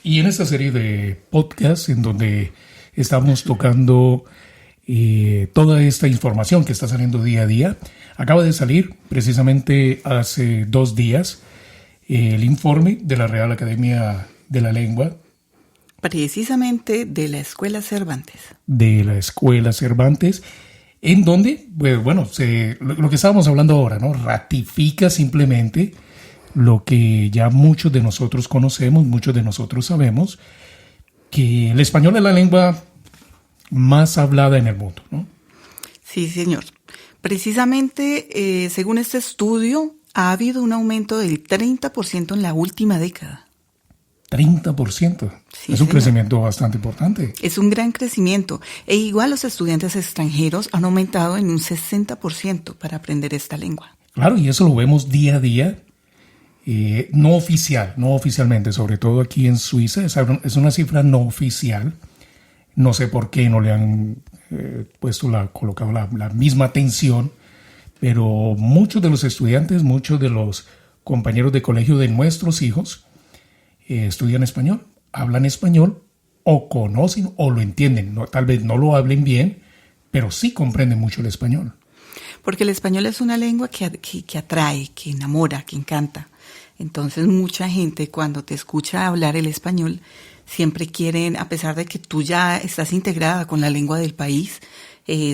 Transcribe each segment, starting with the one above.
Y en esta serie de podcasts en donde estamos tocando toda esta información que está saliendo día a día, acaba de salir precisamente hace 2 días el informe de la Real Academia de la Lengua. Precisamente de la Escuela Cervantes. De la Escuela Cervantes, en donde, bueno, lo que estábamos hablando ahora, ¿no? Ratifica simplemente lo que ya muchos de nosotros conocemos, muchos de nosotros sabemos, que el español es la lengua más hablada en el mundo, ¿no? Sí, señor. Precisamente, según este estudio, ha habido un aumento del 30% en la última década. 30%. Sí, es un señor. Crecimiento bastante importante. Es un gran crecimiento. E igual los estudiantes extranjeros han aumentado en un 60% para aprender esta lengua. Claro, y eso lo vemos día a día, no oficialmente, sobre todo aquí en Suiza. Es una cifra no oficial. No sé por qué no le han colocado la misma atención, pero muchos de los estudiantes, muchos de los compañeros de colegio de nuestros hijos estudian español, hablan español o conocen o lo entienden. No, tal vez no lo hablen bien, pero sí comprenden mucho el español. Porque el español es una lengua que atrae, que enamora, que encanta. Entonces mucha gente cuando te escucha hablar el español siempre quieren, a pesar de que tú ya estás integrada con la lengua del país,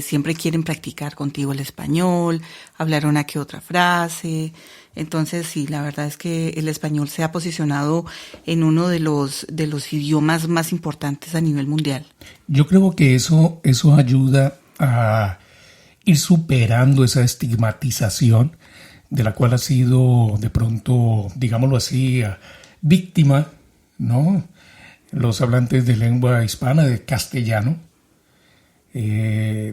siempre quieren practicar contigo el español, hablar una que otra frase. Entonces sí, la verdad es que el español se ha posicionado en uno de los idiomas más importantes a nivel mundial. Yo creo que eso ayuda a ir superando esa estigmatización de la cual ha sido de pronto, digámoslo así, víctima, ¿no? Los hablantes de lengua hispana, de castellano,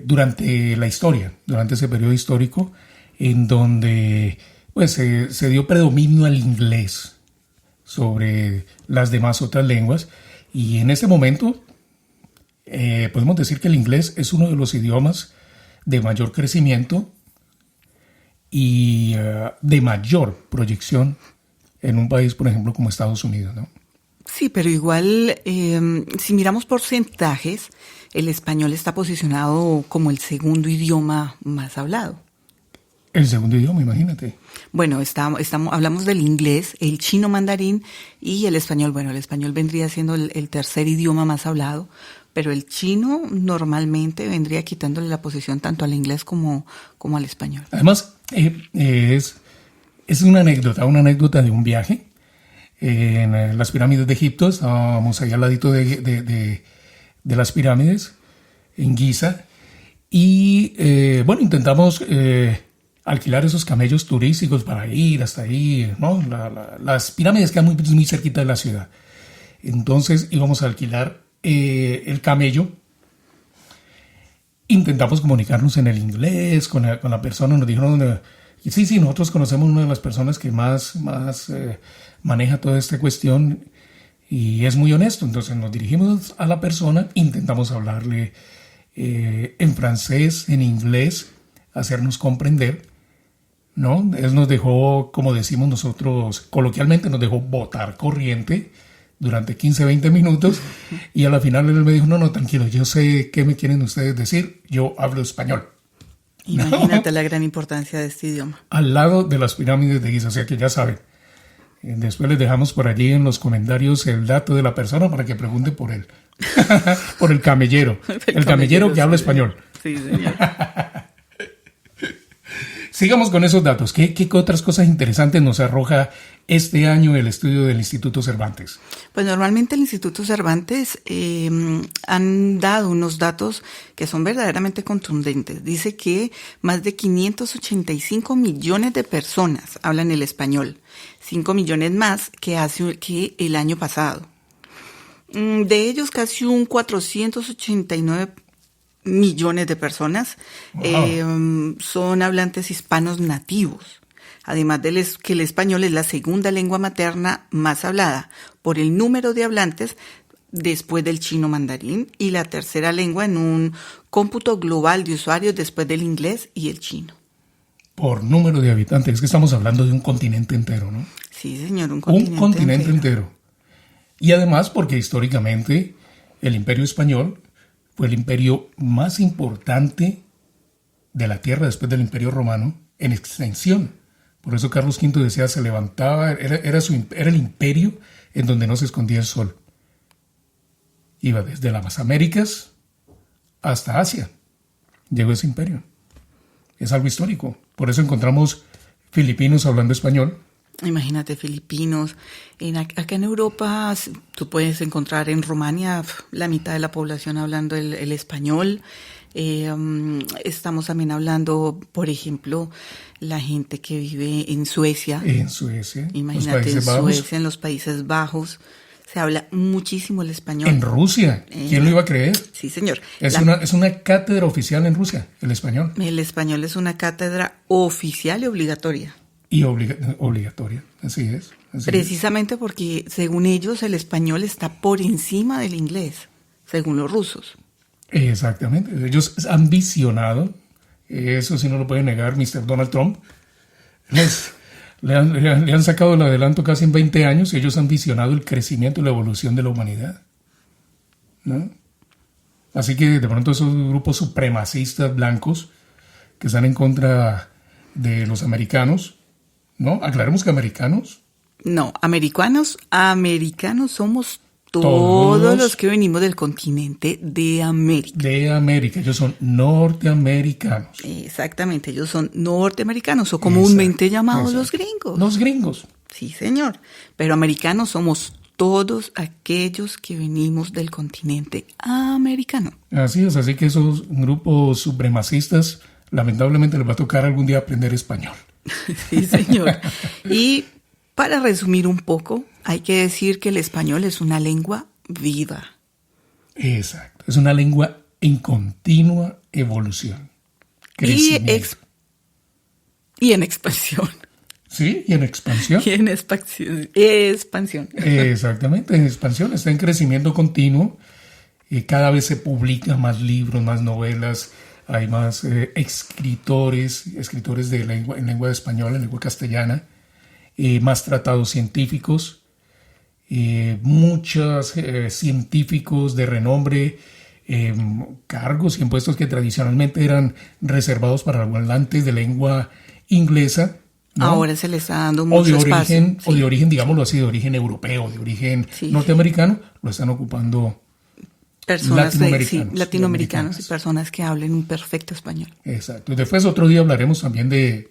durante la historia, durante ese periodo histórico, en donde pues se dio predominio al inglés sobre las demás otras lenguas, y en este momento podemos decir que el inglés es uno de los idiomas de mayor crecimiento y de mayor proyección en un país, por ejemplo, como Estados Unidos, ¿no? Sí, pero igual, si miramos porcentajes, el español está posicionado como el segundo idioma más hablado. El segundo idioma, imagínate. Bueno, hablamos del inglés, el chino mandarín y el español. Bueno, el español vendría siendo el tercer idioma más hablado, pero el chino normalmente vendría quitándole la posición tanto al inglés como al español. Además, es una anécdota de un viaje en las pirámides de Egipto. Estábamos allá al ladito de las pirámides, en Giza, y intentamos alquilar esos camellos turísticos para ir hasta ahí, ¿no? Las pirámides quedan muy cerquita de la ciudad. Entonces íbamos a alquilar el camello. Intentamos comunicarnos en el inglés con la persona. Nos dijeron, sí, nosotros conocemos una de las personas que más maneja toda esta cuestión y es muy honesto. Entonces nos dirigimos a la persona, intentamos hablarle en francés, en inglés, hacernos comprender, ¿no? Él nos dejó, como decimos nosotros coloquialmente, nos dejó botar corriente durante 15, 20 minutos, y a la final él me dijo, no, tranquilo, yo sé qué me quieren ustedes decir, yo hablo español. Imagínate la gran importancia de este idioma. Al lado de las pirámides de Giza, o sea que ya saben. Después les dejamos por allí en los comentarios el dato de la persona para que pregunte por él. Por el camellero. El camellero que habla español. Sí, señor. Sigamos con esos datos. ¿Qué otras cosas interesantes nos arroja este año el estudio del Instituto Cervantes? Pues normalmente el Instituto Cervantes han dado unos datos que son verdaderamente contundentes. Dice que más de 585 millones de personas hablan el español, 5 millones más que el año pasado. De ellos, casi un 489 millones de personas son hablantes hispanos nativos. Además de que el español es la segunda lengua materna más hablada por el número de hablantes después del chino mandarín y la tercera lengua en un cómputo global de usuarios después del inglés y el chino. Por número de habitantes, es que estamos hablando de un continente entero, ¿no? Sí, señor, un continente entero. Y además porque históricamente el Imperio Español fue el imperio más importante de la tierra después del Imperio Romano en extensión. Por eso Carlos V decía, se levantaba, era el imperio en donde no se escondía el sol. Iba desde las Américas hasta Asia. Llegó ese imperio. Es algo histórico. Por eso encontramos filipinos hablando español. Imagínate, filipinos. Acá en Europa tú puedes encontrar en Rumania la mitad de la población hablando el español. Estamos también hablando, por ejemplo, la gente que vive en Suecia. En Suecia. Imagínate, en Suecia, en los Países Bajos. Se habla muchísimo el español. En Rusia. ¿Quién lo iba a creer? Sí, señor. Es una cátedra oficial en Rusia, el español. El español es una cátedra oficial y obligatoria. Y obligatoria, así es. Precisamente porque, según ellos, el español está por encima del inglés, según los rusos. Exactamente. Ellos han visionado, eso sí no lo puede negar Mr. Donald Trump, le han sacado el adelanto casi en 20 años y ellos han visionado el crecimiento y la evolución de la humanidad, ¿no? Así que de pronto esos grupos supremacistas blancos que están en contra de los americanos, ¿no? Aclaremos que americanos. No, americanos somos todos los que venimos del continente de América. De América, ellos son norteamericanos. Exactamente, ellos son norteamericanos o comúnmente llamados los gringos. Los gringos. Sí, señor. Pero americanos somos todos aquellos que venimos del continente americano. Así es, así que esos grupos supremacistas lamentablemente les va a tocar algún día aprender español. Sí, señor. Y para resumir un poco, hay que decir que el español es una lengua viva. Exacto, es una lengua en continua evolución. Y en expansión. Sí, y en expansión. Y en expansión. Exactamente, en expansión, está en crecimiento continuo. Cada vez se publican más libros, más novelas, hay más escritores en lengua española, en lengua castellana, más tratados científicos, muchos científicos de renombre, cargos y impuestos que tradicionalmente eran reservados para hablantes de lengua inglesa, ¿no? Ahora se les está dando mucho espacio. O de origen, digámoslo así, de origen europeo, de origen norteamericano, lo están ocupando personas latinoamericanos y personas que hablen un perfecto español. Exacto. Y después otro día hablaremos también de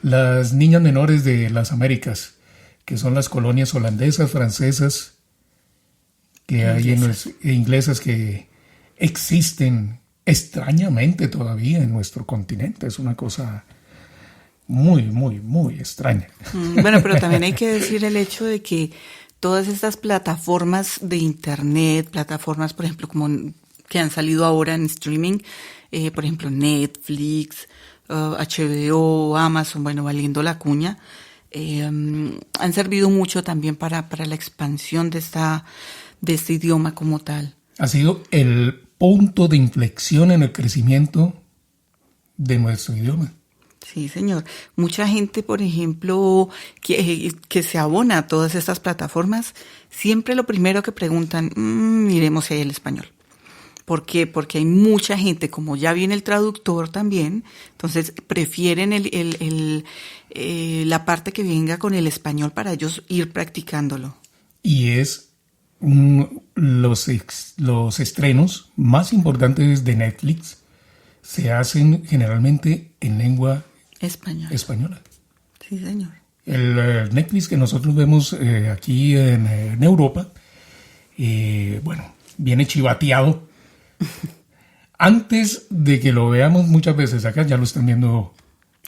las niñas menores de las Américas, que son las colonias holandesas, francesas, que hay inglesas que existen extrañamente todavía en nuestro continente. Es una cosa muy, muy, muy extraña. Bueno, pero también hay que decir el hecho de que todas estas plataformas de internet, plataformas, por ejemplo, como que han salido ahora en streaming, por ejemplo, Netflix, HBO, Amazon, bueno, valiendo la cuña, han servido mucho también para la expansión de este idioma como tal. Ha sido el punto de inflexión en el crecimiento de nuestro idioma. Sí, señor. Mucha gente, por ejemplo, que se abona a todas estas plataformas, siempre lo primero que preguntan, miremos si hay el español. ¿Por qué? Porque hay mucha gente, como ya viene el traductor también, entonces prefieren la parte que venga con el español para ellos ir practicándolo. Y es los estrenos más importantes de Netflix se hacen generalmente en lengua española. Sí, señor. El Netflix que nosotros vemos aquí en Europa, bueno, viene chivateado. Antes de que lo veamos muchas veces acá, ya lo están viendo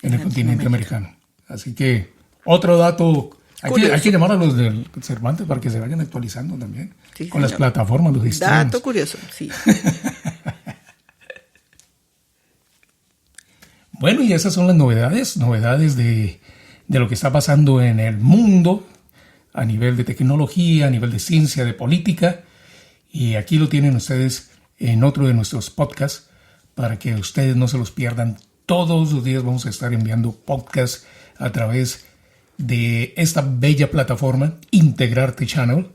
en el continente americano. Así que otro dato, hay que llamar a los del Cervantes para que se vayan actualizando también, sí, con las plataformas, los streams. Dato curioso, sí. Bueno, y esas son las novedades de lo que está pasando en el mundo a nivel de tecnología, a nivel de ciencia, de política. Y aquí lo tienen ustedes en otro de nuestros podcasts para que ustedes no se los pierdan. Todos los días vamos a estar enviando podcasts a través de esta bella plataforma, Integrarte Channel,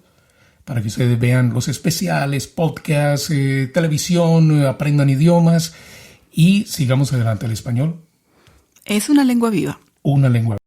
para que ustedes vean los especiales, podcasts, televisión, aprendan idiomas y sigamos adelante el español. Es una lengua viva. Una lengua